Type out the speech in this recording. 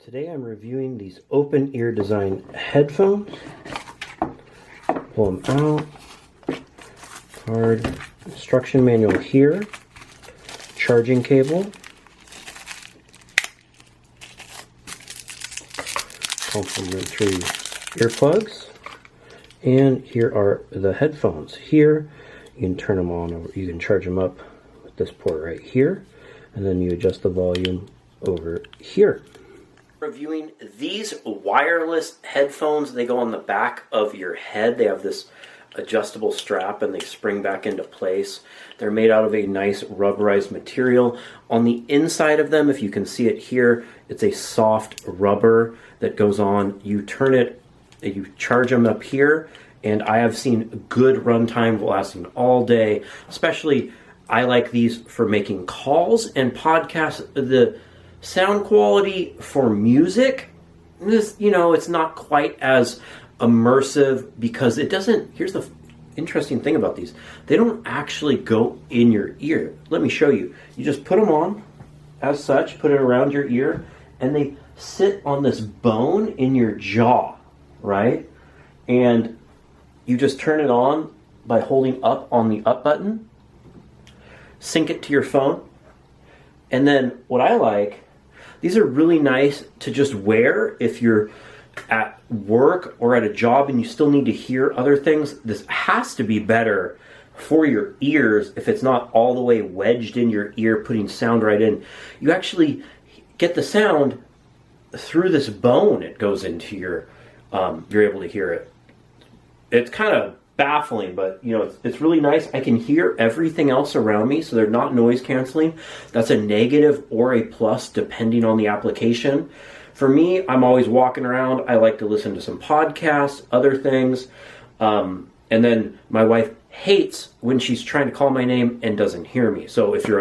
Today I'm reviewing these open ear design headphones. Pull them out. Card, instruction manual here. Charging cable. Complimentary earplugs. And here are the headphones. Here you can turn them on, or you can charge them up with this port right here. And then you adjust the volume over here. Reviewing these wireless headphones. They go on the back of your head. They have this adjustable strap and they spring back into place. They're made out of a nice rubberized material. On the inside of them, if you can see it here, it's a soft rubber that goes on. You turn it, you charge them up here, and I have seen good runtime lasting all day. Especially, I like these for making calls and podcasts. The sound quality for music, it's not quite as immersive because it doesn't. Here's the interesting thing about these. They don't actually go in your ear. Let me show you. You just put them on as such, put it around your ear, and they sit on this bone in your jaw, right? And you just turn it on by holding up on the up button, sync it to your phone, and then what I like, these are really nice to just wear if you're at work or at a job and you still need to hear other things. This has to be better for your ears if it's not all the way wedged in your ear, putting sound right in. You actually get the sound through this bone. It goes into your, you're able to hear it. It's kind of baffling, but it's really nice. I can hear everything else around me, so they're not noise canceling. That's a negative or a plus depending on the application. For me, I'm always walking around. I like to listen to some podcasts, other things, and then my wife hates when she's trying to call my name and doesn't hear me. So if you're